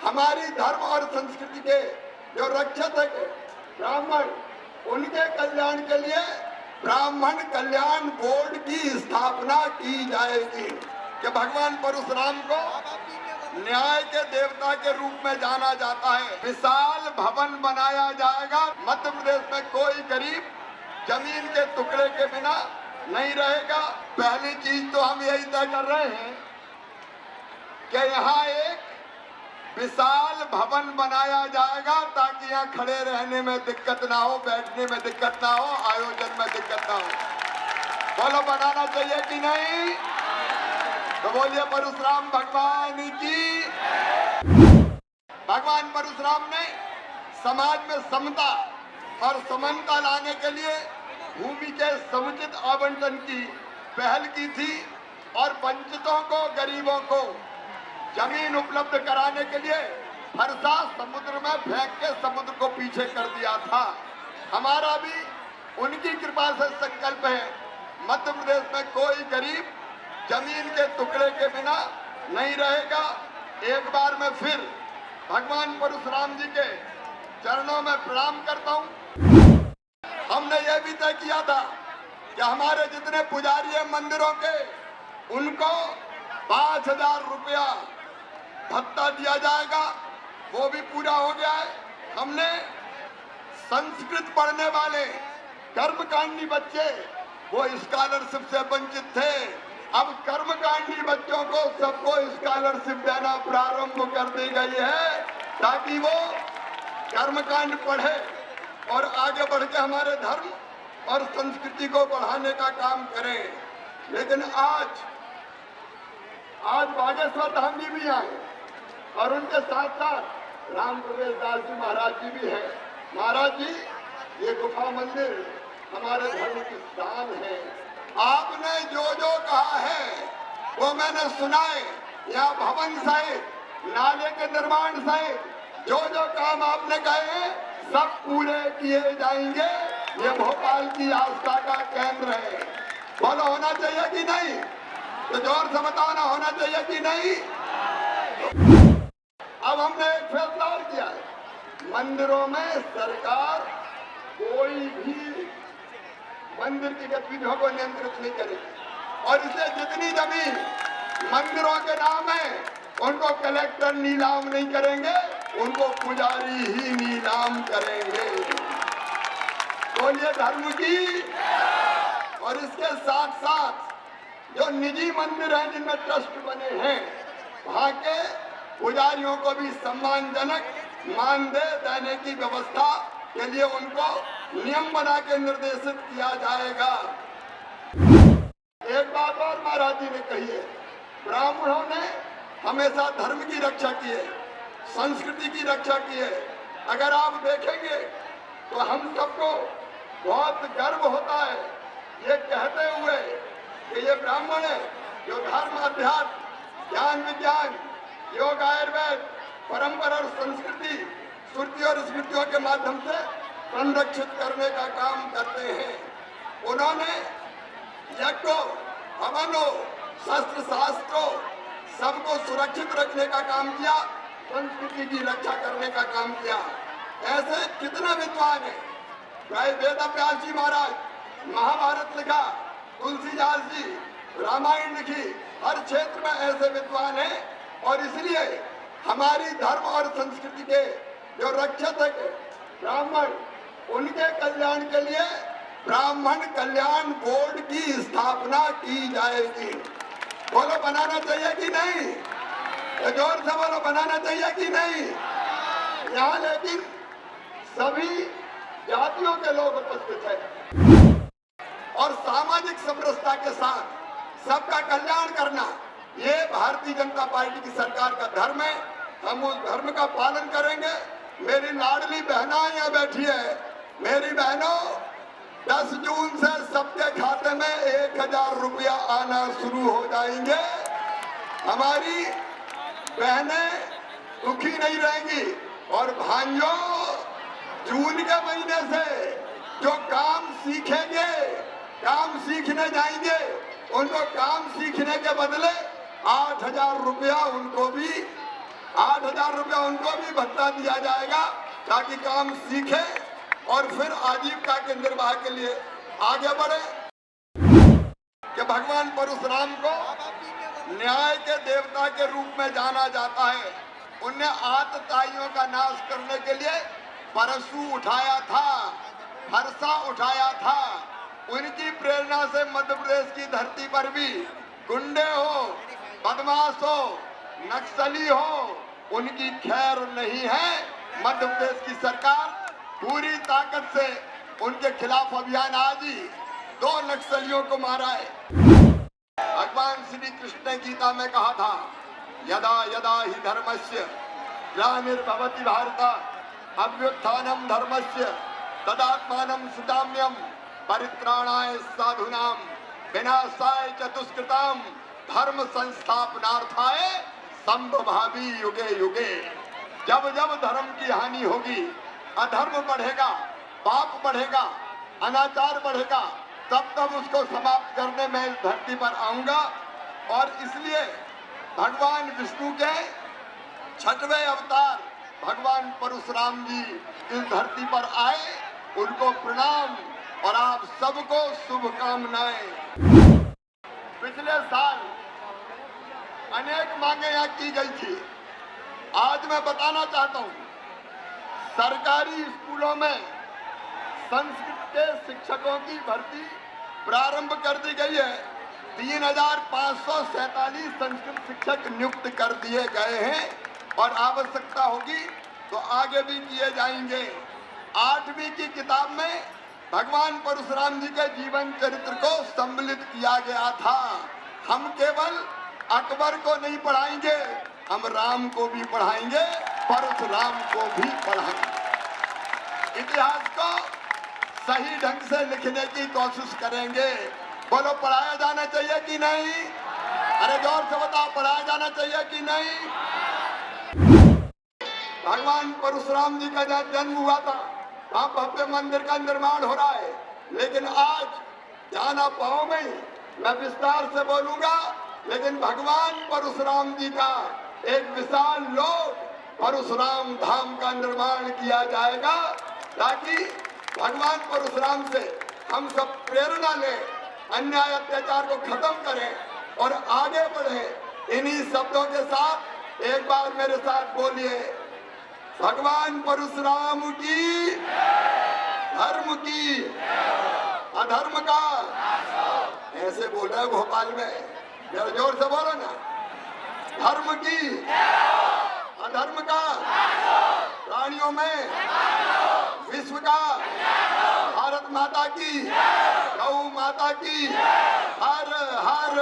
हमारी धर्म और संस्कृति के जो रक्षक है ब्राह्मण, उनके कल्याण के लिए ब्राह्मण कल्याण बोर्ड की स्थापना की जाएगी कि भगवान परशुराम को न्याय के देवता के रूप में जाना जाता है। विशाल भवन बनाया जाएगा। मध्य प्रदेश में कोई गरीब जमीन के टुकड़े के बिना नहीं रहेगा। पहली चीज तो हम यही तय कर रहे हैं कि यहाँ एक विशाल भवन बनाया जाएगा ताकि यहाँ खड़े रहने में दिक्कत ना हो, बैठने में दिक्कत ना हो, आयोजन में दिक्कत ना हो। बोलो बनाना चाहिए कि नहीं? तो बोलिए परशुराम भगवान की। भगवान परशुराम ने समाज में समता और समानता लाने के लिए भूमि के समुचित आवंटन की पहल की थी और वंचितों को, गरीबों को जमीन उपलब्ध कराने के लिए फरसा समुद्र में फेंक के समुद्र को पीछे कर दिया था। हमारा भी उनकी कृपा से संकल्प है, मध्य प्रदेश में कोई गरीब जमीन के टुकड़े के बिना नहीं रहेगा। एक बार मैं फिर भगवान परशुराम जी के चरणों में प्रणाम करता हूँ। हमने यह भी तय किया था कि हमारे जितने पुजारी हैं मंदिरों के, उनको 5,000 रुपया भत्ता दिया जाएगा। वो भी पूरा हो गया है। हमने संस्कृत पढ़ने वाले कर्मकांडी बच्चे, वो स्कॉलरशिप से वंचित थे। अब कर्मकांडी बच्चों को सबको स्कॉलरशिप देना प्रारंभ कर दी गई है ताकि वो कर्मकांड पढ़े और आगे बढ़ के हमारे धर्म और संस्कृति को बढ़ाने का काम करें। लेकिन आज बागेश्वर धाम जी भी आए और उनके साथ साथ राम प्रवेश दास जी महाराज जी भी हैं। महाराज जी, ये गुफा मंदिर हमारे धर्म की शान है। आपने जो जो कहा है वो मैंने सुना है। यहाँ भवन सहित, नाले के निर्माण सहित जो जो काम आपने कहे हैं सब पूरे किए जाएंगे। ये भोपाल की आस्था का केंद्र है। बोलो होना चाहिए कि नहीं? तो जोर से बताओ ना, होना चाहिए कि नहीं? अब हमने एक फैसला और किया है, मंदिरों में सरकार कोई भी मंदिर की गतिविधियों को नियंत्रित नहीं करेगी और इसलिए जितनी जमीन मंदिरों के नाम है उनको कलेक्टर नीलाम नहीं करेंगे, उनको पुजारी ही नीलाम करेंगे। बोलिए धर्म की। और इसके साथ साथ जो निजी मंदिर हैं जिनमें ट्रस्ट बने हैं, वहाँ के पुजारियों को भी सम्मानजनक मानदेय देने की व्यवस्था के लिए उनको नियम बना के निर्देशित किया जाएगा। एक बात और महाराज जी ने कही है, ब्राह्मणों ने हमेशा धर्म की रक्षा की है, संस्कृति की रक्षा की है। अगर आप देखेंगे तो हम सबको बहुत गर्व होता है ये कहते हुए कि ये ब्राह्मण है जो धर्म, अध्यात्म, ज्ञान, विज्ञान, योग, आयुर्वेद, परंपरा और संस्कृति, श्रुति और स्मृतियों के माध्यम से संरक्षित करने का काम करते हैं। उन्होंने यज्ञों, हवनों, शस्त्र शास्त्रों सबको सुरक्षित रखने का काम किया, संस्कृति की रक्षा करने का काम किया। ऐसे कितने विद्वान हैं। भाई वेदव्यास जी महाराज महाभारत लिखा, तुलसीदास जी रामायण लिखी। हर क्षेत्र में ऐसे विद्वान हैं और इसलिए हमारी धर्म और संस्कृति के जो रक्षक है ब्राह्मण, उनके कल्याण के लिए ब्राह्मण कल्याण बोर्ड की स्थापना की जाएगी। बोलो बनाना चाहिए कि नहीं? तो जोर से बोलो बनाना चाहिए कि नहीं? यहाँ लेकिन सभी जातियों के लोग उपस्थित हैं और सामाजिक समरसता के साथ सबका कल्याण करना ये भारतीय जनता पार्टी की सरकार का धर्म है। हम उस धर्म का पालन करेंगे। मेरी लाडली बहना यहाँ बैठी है। मेरी बहनों, 10 जून से सबके खाते में 1,000 रुपया आना शुरू हो जाएंगे। हमारी बहनें दुखी नहीं रहेंगी। और भाइयों, जून के महीने से जो काम सीखेंगे, काम सीखने जाएंगे, उनको काम सीखने के बदले 8,000 रुपया उनको भी 8,000 रुपया उनको भी भत्ता दिया जाएगा ताकि काम सीखे और फिर आजीविका के निर्वाह के लिए आगे बढ़े। कि भगवान परशुराम को न्याय के देवता के रूप में जाना जाता है। उनने आतताइयों का नाश करने के लिए परशु उठाया था, हर्षा उठाया था। उनकी प्रेरणा से मध्य प्रदेश की धरती पर भी गुंडे हो, बदमाश हो, नक्सली हो, उनकी खैर नहीं है। मध्य प्रदेश की सरकार पूरी ताकत से उनके खिलाफ अभियान आज ही 2 नक्सलियों को मारा है। भगवान श्री कृष्ण ने गीता में कहा था, यदा यदा ही धर्मस्य ग्लानिर्भवति भारत अभ्युत्थानम धर्मस्य तदात्मानं सृजाम्यहम् परित्राणाय साधूनां विनाशाय च दुष्कृतां धर्म संस्थापनार्थाय संभवामि युगे युगे। जब जब धर्म की हानि होगी, अधर्म बढ़ेगा, पाप बढ़ेगा, अनाचार बढ़ेगा, तब तब उसको समाप्त करने में इस धरती पर आऊंगा। और इसलिए भगवान विष्णु के 6वें अवतार भगवान परशुराम जी इस धरती पर आए, उनको प्रणाम और आप सबको शुभकामनाएं। पिछले साल अनेक मांगे यहाँ की गई थी। आज मैं बताना चाहता हूँ, सरकारी स्कूलों में संस्कृत के शिक्षकों की भर्ती प्रारंभ कर दी गई है। 3,547 संस्कृत शिक्षक नियुक्त कर दिए गए हैं और आवश्यकता होगी तो आगे भी किए जाएंगे। 8वीं की किताब में भगवान परशुराम जी के जीवन चरित्र को सम्मिलित किया गया था। हम केवल अकबर को नहीं पढ़ाएंगे, हम राम को भी पढ़ाएंगे, परशुराम को भी पढ़ाएंगे। इतिहास को सही ढंग से लिखने की कोशिश करेंगे। बोलो, पढ़ाया जाना चाहिए कि नहीं? अरे जोर से बताओ, पढ़ाया जाना चाहिए कि नहीं? भगवान परशुराम जी का जहाँ जन्म हुआ था, वहाँ भव्य मंदिर का निर्माण हो रहा है। लेकिन आज जाना पाओ में मैं विस्तार से बोलूंगा, लेकिन भगवान परशुराम जी का एक विशाल लोक परशुराम धाम का निर्माण किया जाएगा, ताकि भगवान परशुराम से हम सब प्रेरणा लें, अन्याय अत्याचार को खत्म करें और आगे बढ़े। इन्हीं शब्दों के साथ एक बार मेरे साथ बोलिए, भगवान परशुराम की, धर्म की, अधर्म का। ऐसे बोल रहे भोपाल में, जरा जोर से बोलो ना। धर्म की, अधर्म का, प्राणियों में, विश्व का, भारत माता की, गौ माता की, हर हर